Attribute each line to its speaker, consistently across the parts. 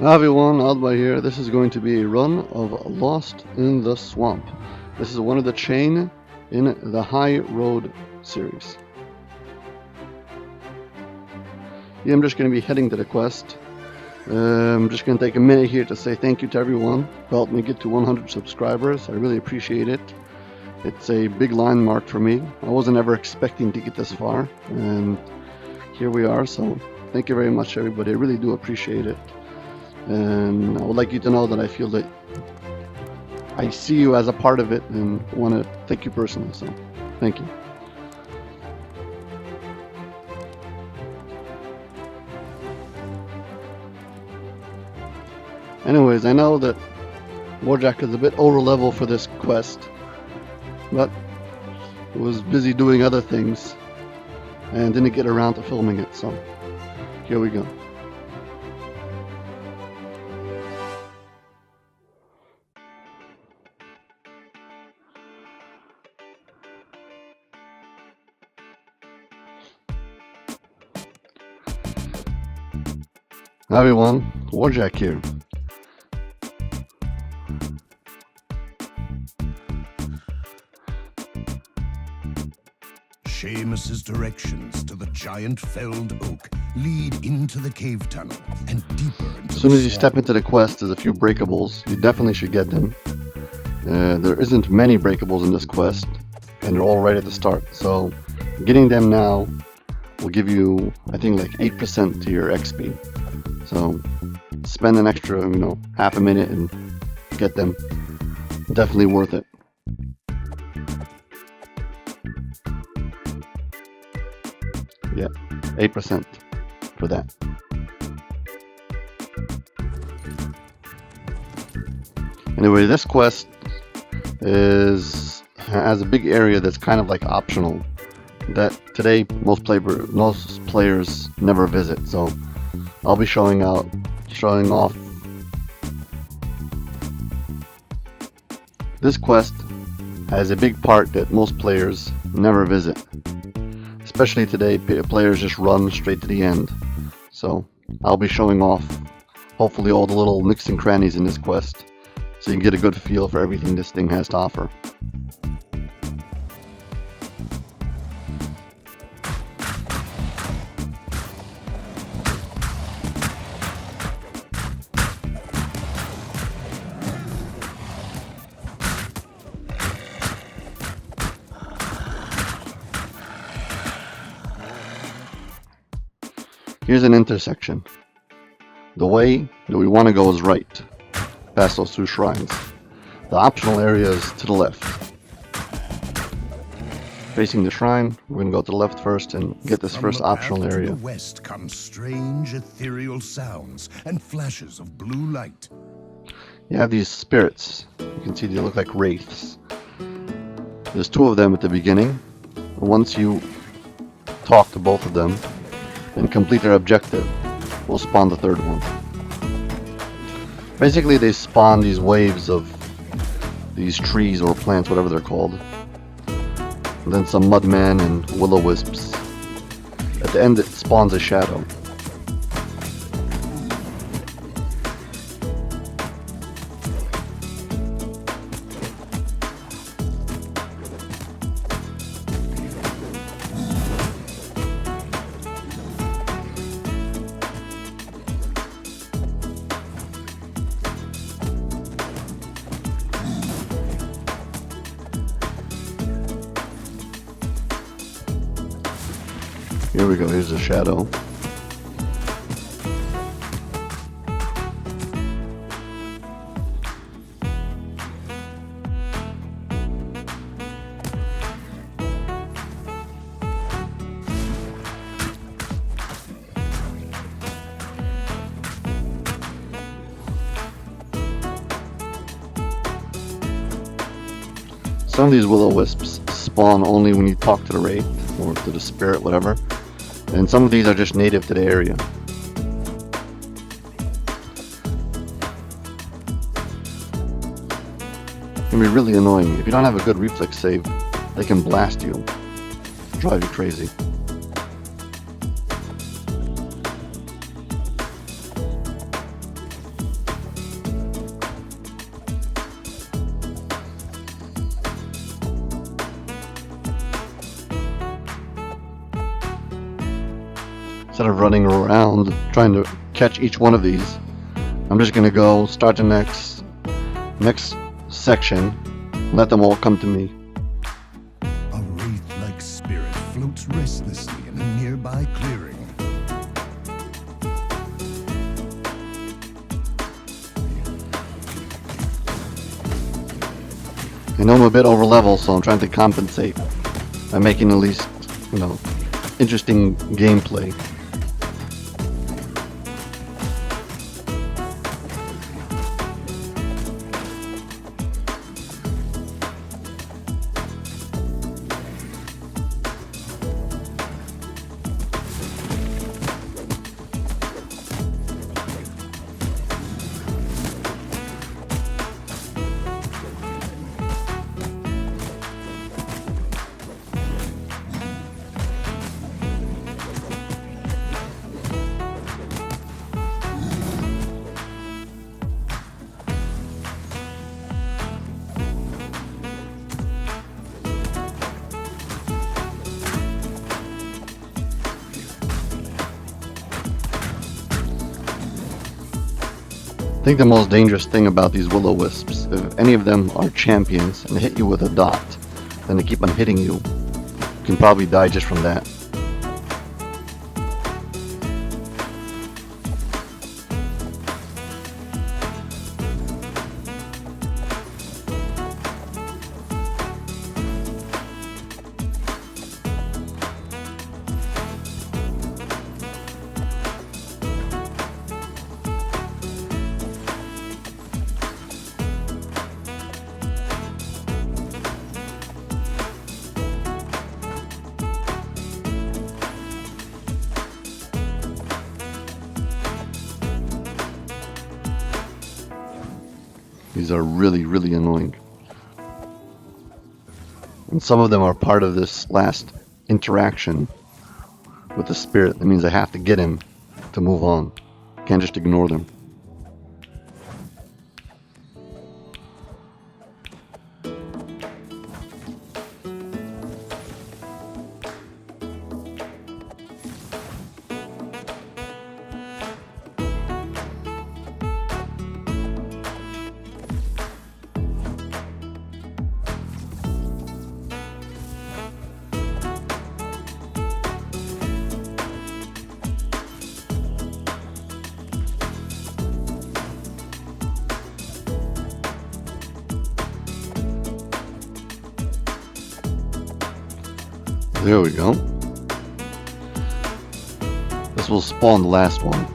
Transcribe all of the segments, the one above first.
Speaker 1: Hi everyone, Alba here. This is going to be a run of Lost in the Swamp. This is one of the chain in the High Road series. Yeah, I'm just going to be heading to the quest. I'm just going to take a minute here to say thank you to everyone who helped me get to 100 subscribers. I really appreciate it. It's a big landmark for me. I wasn't ever expecting to get this far, and here we are. So thank you very much, everybody. I really do appreciate it. And I would like you to know that I feel that I see you as a part of it and want to thank you personally. So thank you. Anyways, I know that Warjack is a bit over level for this quest, but I was busy doing other things and didn't get around to filming it. So here we go. Hi everyone, Warjack here.
Speaker 2: Seamus's directions to the giant felled oak lead into the cave tunnel and deeper into
Speaker 1: As soon as you step into the quest, there's a few breakables. You definitely should get them. There isn't many breakables in this quest, and they're all right at the start. So getting them now will give you, I think, like 8% to your XP. So spend an extra, half a minute and get them. Definitely worth it. Yeah, 8% for that. Anyway, this quest has a big area that's kind of like optional that today most players never visit. So I'll be showing off. This quest has a big part that most players never visit. Especially today, players just run straight to the end. So I'll be showing off, hopefully, all the little nooks and crannies in this quest, so you can get a good feel for everything this thing has to offer. Here's an intersection. The way that we want to go is right, past those two shrines. The optional area is to the left. Facing the shrine, we're going to go to the left first and get this first optional area.
Speaker 2: From the west come strange ethereal sounds and flashes of blue light.
Speaker 1: You have these spirits. You can see they look like wraiths. There's two of them at the beginning. Once you talk to both of them and complete their objective, we'll spawn the third one. Basically, they spawn these waves of these trees or plants, whatever they're called. And then some mudmen and will-o-wisps. At the end, it spawns a shadow. Here we go, here's the shadow. Some of these will-o-wisps spawn only when you talk to the wraith or to the spirit, whatever. And some of these are just native to the area. It can be really annoying. If you don't have a good reflex save, they can blast you. Drive you crazy. instead of running around trying to catch each one of these, I'm just gonna go start the next section, let them all come to me.
Speaker 2: A wraith-like spirit floats restlessly in a nearby clearing.
Speaker 1: I know I'm a bit over level, so I'm trying to compensate by making at least, interesting gameplay. I think the most dangerous thing about these will-o-wisps, if any of them are champions and hit you with a dot, then they keep on hitting you. You can probably die just from that. These are really, really annoying. And some of them are part of this last interaction with the spirit. That means I have to get him to move on. Can't just ignore them. There we go. This will spawn the last one.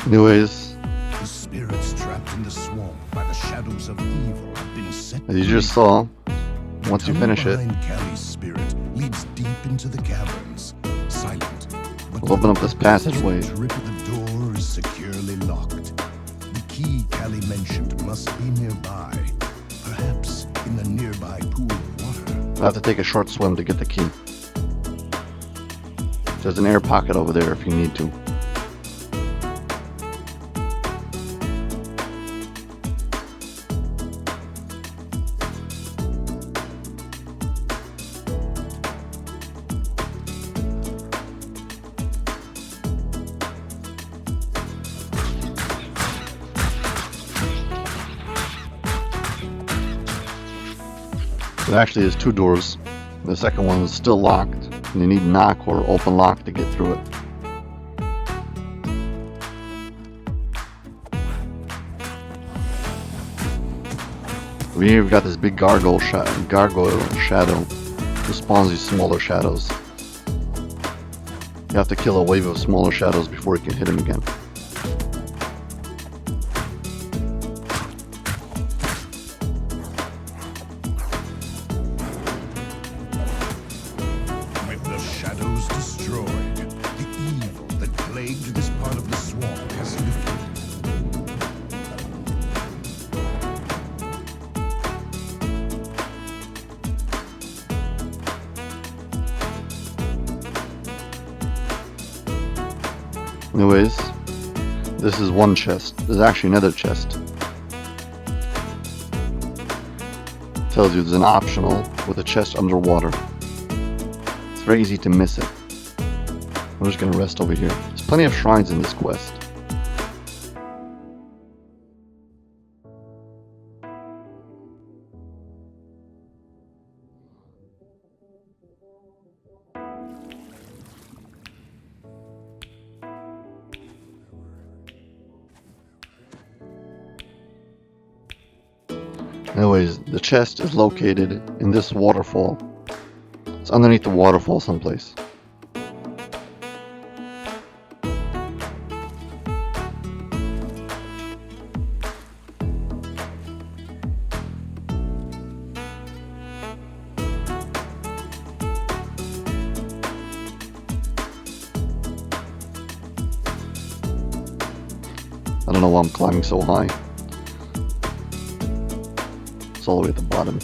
Speaker 1: Anyways,
Speaker 2: The spirits trapped in the swamp by the shadows of evil have been set
Speaker 1: as you
Speaker 2: free.
Speaker 1: just saw, once you
Speaker 2: Tunnel
Speaker 1: finish it,
Speaker 2: behind Callie's spirit leads deep into the caverns, silent. But
Speaker 1: we'll open up this passageway.
Speaker 2: The grip of the door is securely locked. The key Callie mentioned must be nearby, perhaps in the nearby pool of water.
Speaker 1: I'll have to take a short swim to get the key. There's an air pocket over there if you need to. There actually is 2 doors. The second one is still locked, and you need knock or open lock to get through it. Over here we've got this big gargoyle shadow that spawns these smaller shadows. You have to kill a wave of smaller shadows before you can hit him again.
Speaker 2: With the shadows destroyed, the evil that plagued this part of the swamp has lifted.
Speaker 1: Anyways, this is one chest. There's actually another chest. Tells you there's an optional with a chest underwater. It's very easy to miss it. I'm just gonna rest over here. There's plenty of shrines in this quest. Anyways, the chest is located in this waterfall. It's underneath the waterfall someplace. I don't know why I'm climbing so high. It's all the way at the bottom.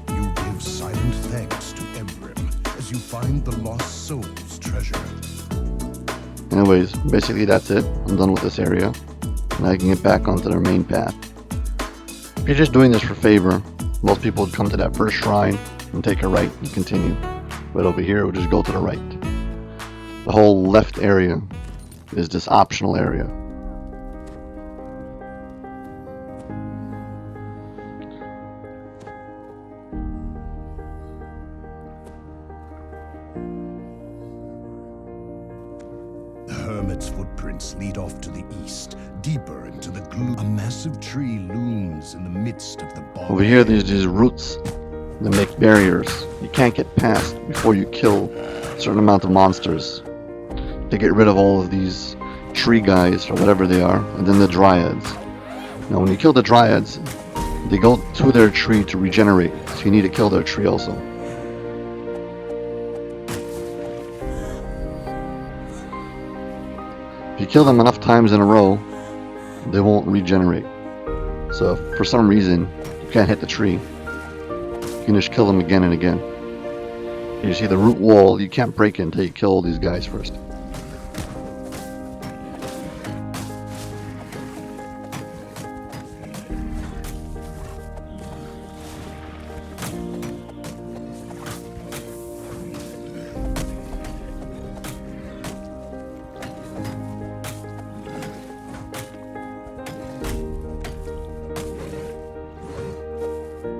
Speaker 2: You give silent thanks to Emrim as you find the lost soul's treasure.
Speaker 1: Anyways, basically that's it. I'm done with this area. Now I can get back onto their main path. If you're just doing this for favor, most people would come to that first shrine and take a right and continue. But over here, we'll just go to the right. The whole left area is this optional area.
Speaker 2: The hermit's footprints lead off to the east, deeper into the gloom. A massive tree looms in the midst of the bog.
Speaker 1: Over here, there's these roots that make barriers. You can't get past before you kill a certain amount of monsters. To get rid of all of these tree guys or whatever they are, and then the dryads. Now when you kill the dryads, they go to their tree to regenerate, so you need to kill their tree also. If you kill them enough times in a row, they won't regenerate. So if for some reason you can't hit the tree, you can just kill them again and again. You see the root wall, you can't break it until you kill all these guys first.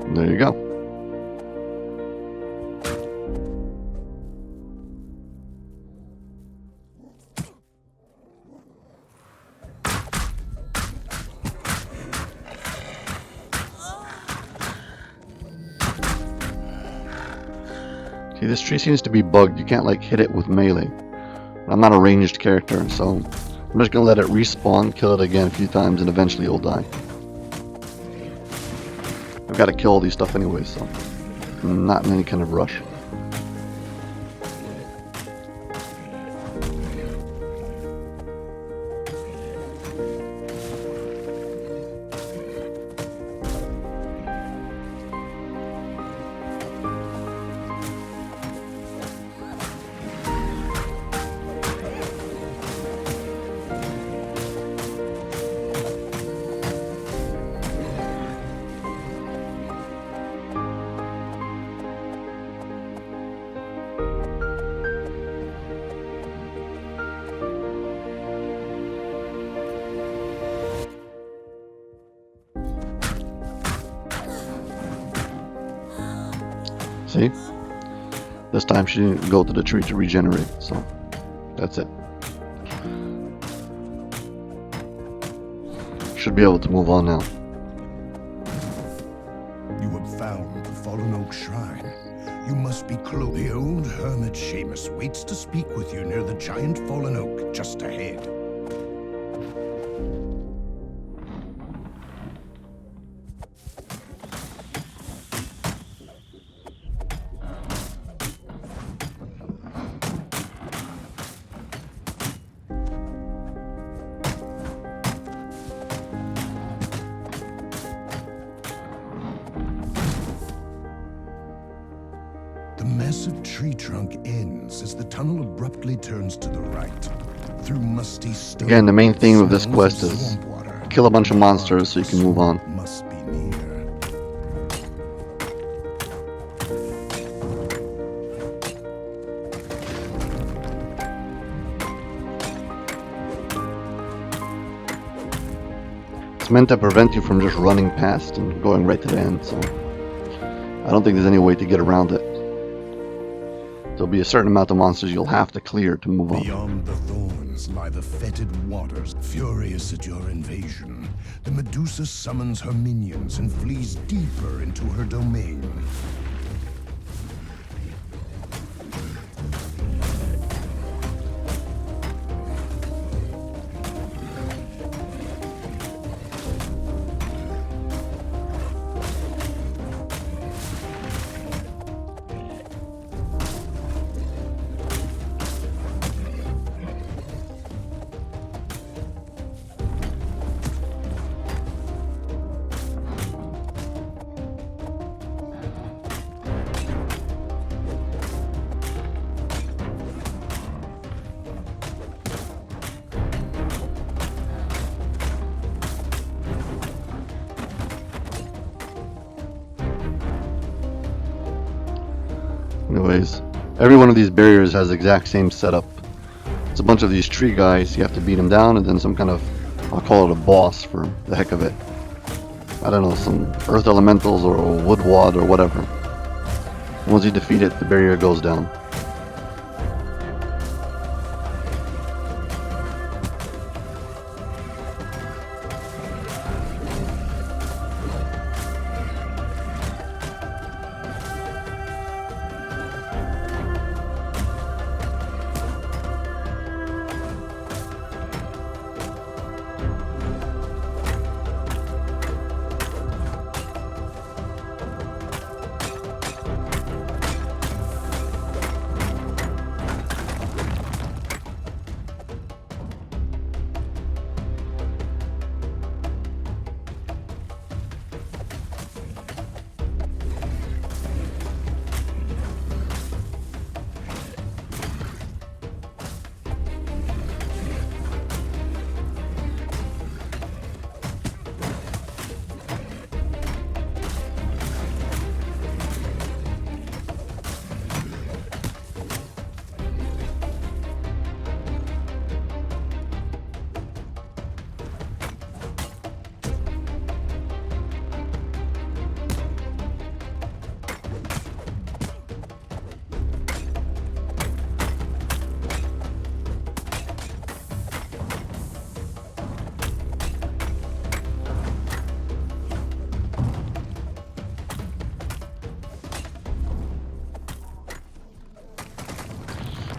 Speaker 1: There you go. See, this tree seems to be bugged. You can't like hit it with melee. I'm not a ranged character, so I'm just gonna let it respawn, kill it again a few times, and eventually it'll die. I've got to kill all these stuff anyway, so I'm not in any kind of rush. See? This time she didn't go to the tree to regenerate, so that's it. Should be able to move on now.
Speaker 2: You have found the Fallen Oak Shrine. You must be close. The old hermit Seamus waits to speak with you near the giant fallen oak just ahead. The massive tree trunk ends as the tunnel abruptly turns to the right. Through musty stone.
Speaker 1: Again, the main theme of this
Speaker 2: sounds
Speaker 1: quest
Speaker 2: of
Speaker 1: is
Speaker 2: swamp water.
Speaker 1: kill a bunch of monsters so you can move on.
Speaker 2: Must be near.
Speaker 1: It's meant to prevent you from just running past and going right to the end, so I don't think there's any way to get around it. There'll be a certain amount of monsters you'll have to clear to move on.
Speaker 2: Beyond the thorns lie the fetid waters. Furious at your invasion, the Medusa summons her minions and flees deeper into her domain.
Speaker 1: Anyways, every one of these barriers has the exact same setup. It's a bunch of these tree guys, you have to beat them down, and then some kind of, I'll call it a boss for the heck of it. I don't know, some earth elementals or a wood wad or whatever. Once you defeat it, the barrier goes down.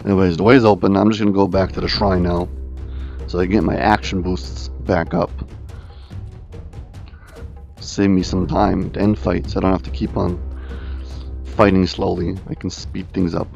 Speaker 1: Anyways, the way's open. I'm just going to go back to the shrine now, so I get my action boosts back up. Save me some time to end fights. I don't have to keep on fighting slowly. I can speed things up.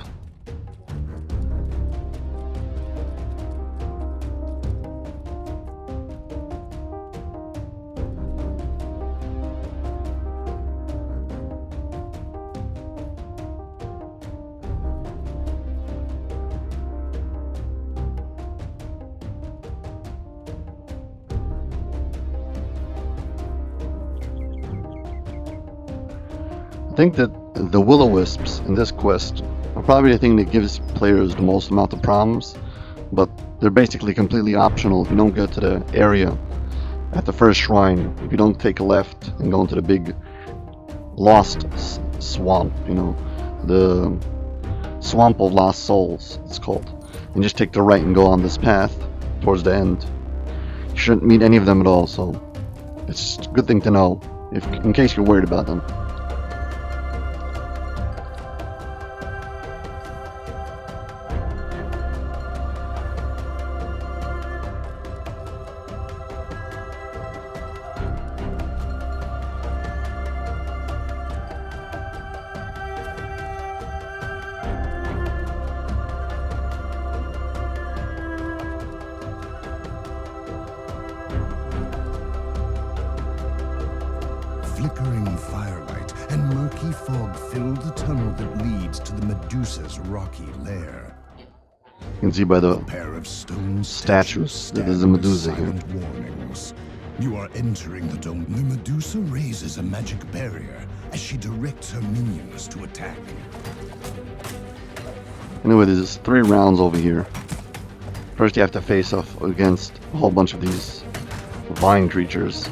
Speaker 1: I think that the will-o-wisps in this quest are probably the thing that gives players the most amount of problems, but they're basically completely optional if you don't get to the area at the first shrine. If you don't take a left and go into the big lost swamp, you know, the Swamp of Lost Souls, it's called. You just take the right and go on this path towards the end. You shouldn't meet any of them at all, so it's a good thing to know in case you're worried about them.
Speaker 2: Flickering firelight and murky fog fill the tunnel that leads to the Medusa's rocky lair.
Speaker 1: You can see by the
Speaker 2: Pair of stone
Speaker 1: statues that there's a Medusa here.
Speaker 2: Warnings. You are entering the dome. The Medusa raises a magic barrier as she directs her minions to attack.
Speaker 1: Anyway, there's 3 rounds over here. First, you have to face off against a whole bunch of these vine creatures,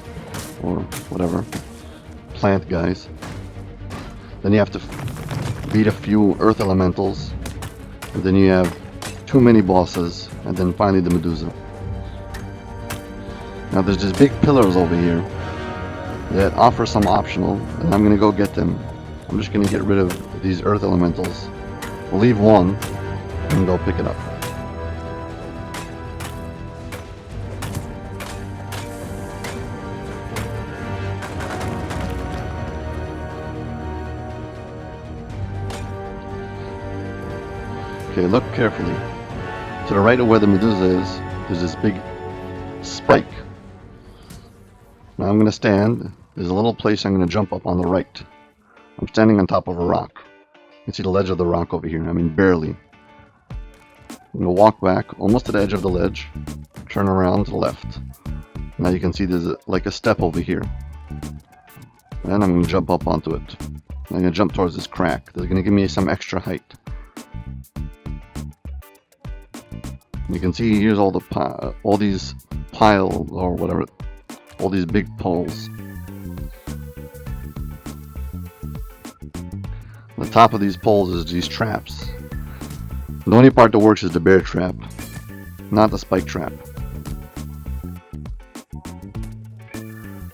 Speaker 1: or whatever, plant guys. Then you have to beat a few earth elementals, and then you have 2 mini bosses, and then finally the Medusa. Now there's just big pillars over here that offer some optional, and I'm gonna go get them. I'm just gonna get rid of these earth elementals. We'll leave one and go pick it up. Okay, look carefully. To the right of where the Medusa is, there's this big spike. Now I'm going to stand. There's a little place I'm going to jump up on the right. I'm standing on top of a rock. You can see the ledge of the rock over here. I mean, barely. I'm going to walk back almost to the edge of the ledge. Turn around to the left. Now you can see there's like a step over here. And I'm going to jump up onto it. I'm going to jump towards this crack. That's going to give me some extra height. You can see here's all these piles or whatever, all these big poles. On the top of these poles is these traps. The only part that works is the bear trap, not the spike trap.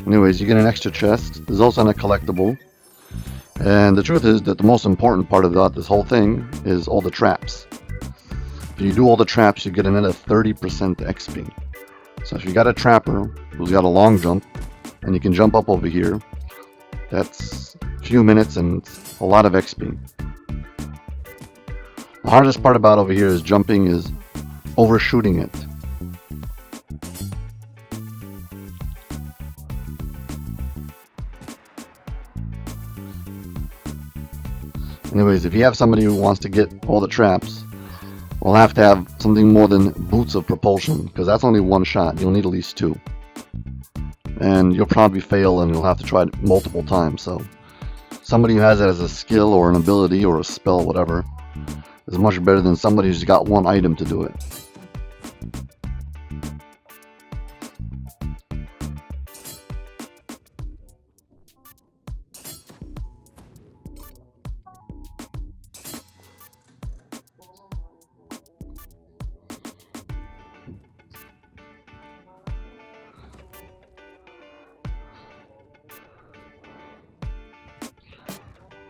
Speaker 1: Anyways, you get an extra chest. There's also a collectible. And the truth is that the most important part about this whole thing is all the traps. If you do all the traps, you get another 30% XP. So if you got a trapper who's got a long jump, and you can jump up over here, that's a few minutes and a lot of XP. The hardest part about over here is jumping is overshooting it. Anyways, if you have somebody who wants to get all the traps, we'll have to have something more than boots of propulsion, because that's only one shot. You'll need at least 2. And you'll probably fail and you'll have to try it multiple times. So somebody who has it as a skill or an ability or a spell, whatever, is much better than somebody who's got one item to do it.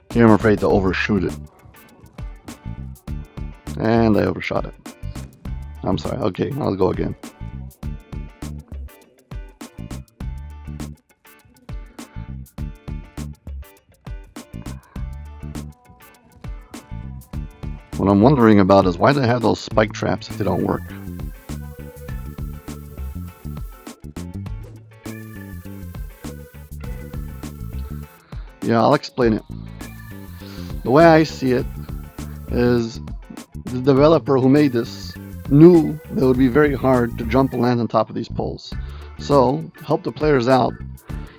Speaker 1: Here I'm afraid to overshoot it. And I overshot it. I'm sorry. Okay, I'll go again. What I'm wondering about is why do they have those spike traps if they don't work? Yeah, I'll explain it. The way I see it is the developer who made this knew that it would be very hard to jump and land on top of these poles. So, to help the players out,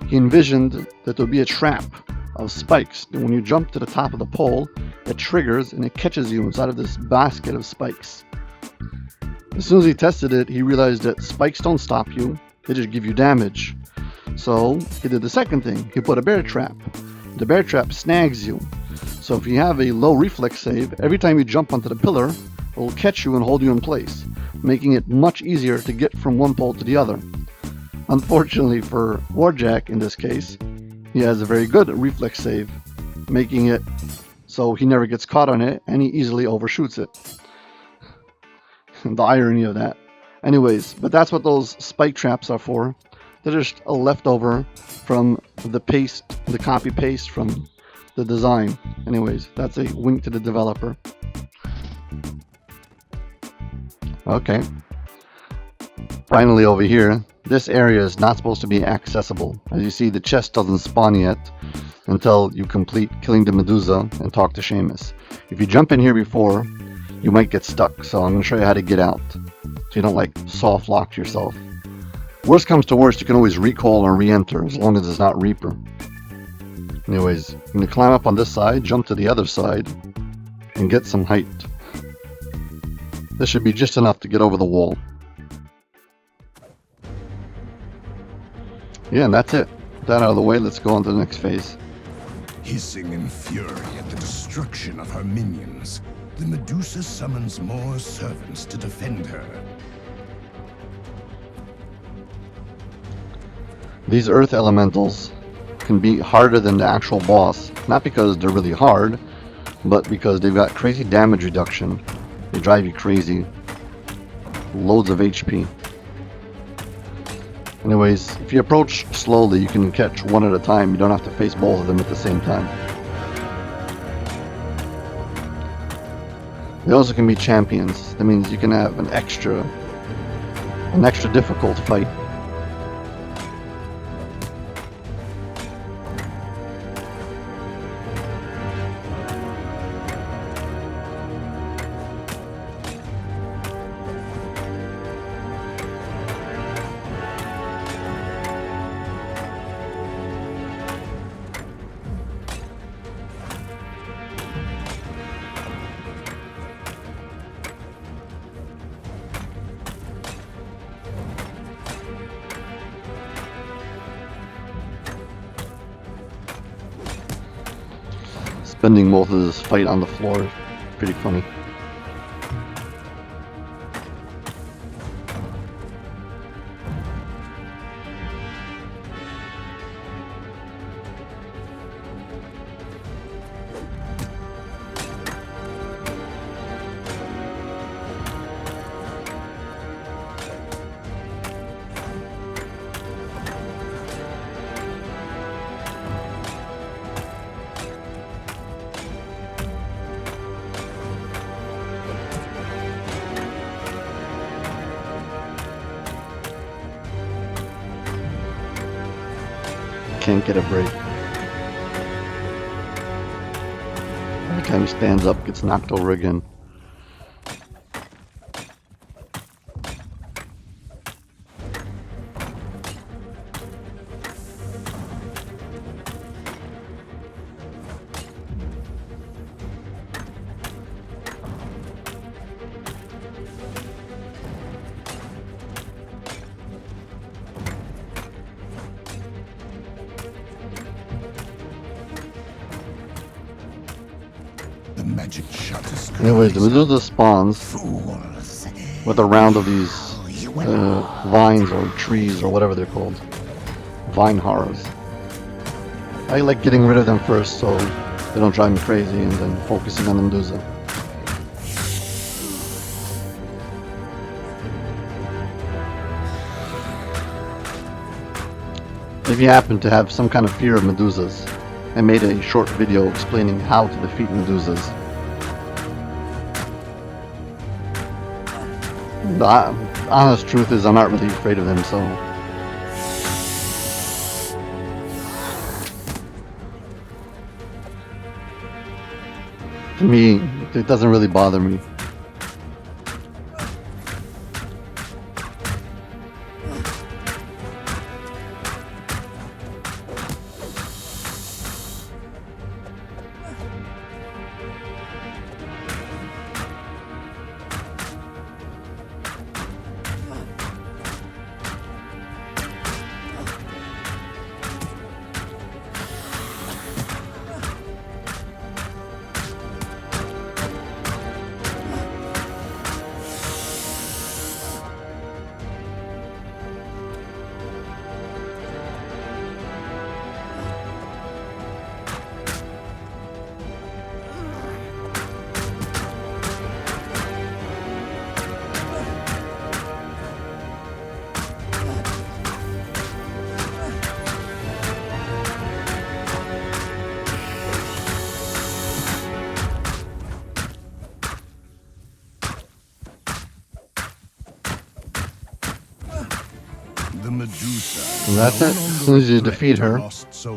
Speaker 1: he envisioned that there would be a trap of spikes. And when you jump to the top of the pole, it triggers and it catches you inside of this basket of spikes. As soon as he tested it, he realized that spikes don't stop you, they just give you damage. So, he did the second thing. He put a bear trap. The bear trap snags you. So if you have a low reflex save, every time you jump onto the pillar, it will catch you and hold you in place, making it much easier to get from one pole to the other. Unfortunately for Warjack in this case, he has a very good reflex save, making it so he never gets caught on it and he easily overshoots it. The irony of that. Anyways, but that's what those spike traps are for. They're just a leftover from the paste, the copy paste from the design. Anyways, that's a wink to the developer. Okay. Finally over here, this area is not supposed to be accessible. As you see, the chest doesn't spawn yet until you complete killing the Medusa and talk to Seamus. If you jump in here before, you might get stuck, so I'm going to show you how to get out, so you don't like soft lock yourself. Worst comes to worst, you can always recall or re-enter as long as it's not Reaper. Anyways, you're going to climb up on this side, jump to the other side, and get some height. This should be just enough to get over the wall. Yeah, and that's it. With that out of the way, let's go on to the next phase.
Speaker 2: Hissing in fury at the destruction of her minions, the Medusa summons more servants to defend her.
Speaker 1: These earth elementals can be harder than the actual boss, not because they're really hard, but because they've got crazy damage reduction. They drive you crazy. Loads of HP. Anyways, if you approach slowly, you can catch one at a time. You don't have to face both of them at the same time. They also can be champions. That means you can have an extra difficult fight. Spending most of this fight on the floor is pretty funny. Can't get a break. Every time he stands up, gets knocked over again.
Speaker 2: The magic shutters.
Speaker 1: Anyways, the Medusa spawns
Speaker 2: Fools.
Speaker 1: with a round of these vines or trees or whatever they're called. Vine horrors. I like getting rid of them first so they don't drive me crazy and then focusing on the Medusa. If you happen to have some kind of fear of Medusas, I made a short video explaining how to defeat Medusas. The honest truth is I'm not really afraid of them, so... To me, it doesn't really bother me.
Speaker 2: Medusa.
Speaker 1: And that's it. As soon as you defeat her,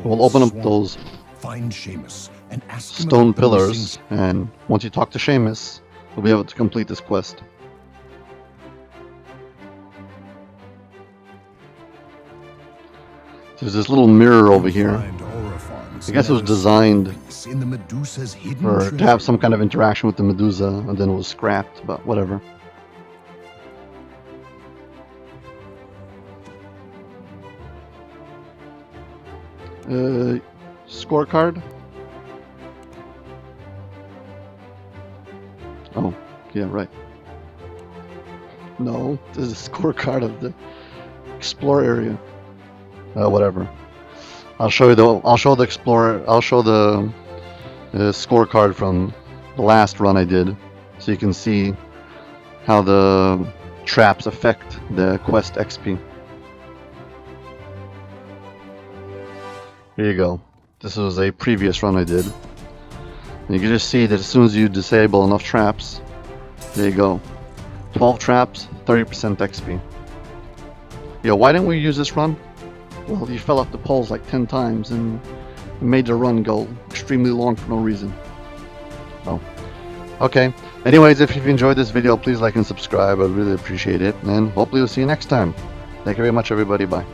Speaker 1: we'll open up those
Speaker 2: Find Seamus and ask him
Speaker 1: stone
Speaker 2: about the
Speaker 1: pillars,
Speaker 2: missing
Speaker 1: and once you talk to Seamus, we'll be able to complete this quest. There's this little mirror over here. I guess it was designed
Speaker 2: in the Medusa's hidden
Speaker 1: to have
Speaker 2: treasure.
Speaker 1: some kind of interaction with the Medusa, and then it was scrapped, but whatever. Scorecard? Oh, yeah, right. No, this is a scorecard of the explore area. Whatever. I'll show the scorecard from the last run I did, so you can see how the traps affect the quest XP. Here you go. This was a previous run I did. And you can just see that as soon as you disable enough traps, there you go. 12 traps, 30% XP. Yo, why didn't we use this run? Well, you fell off the poles like 10 times and made the run go extremely long for no reason. Oh. Okay. Anyways, if you've enjoyed this video, please like and subscribe. I'd really appreciate it. And hopefully we'll see you next time. Thank you very much, everybody. Bye.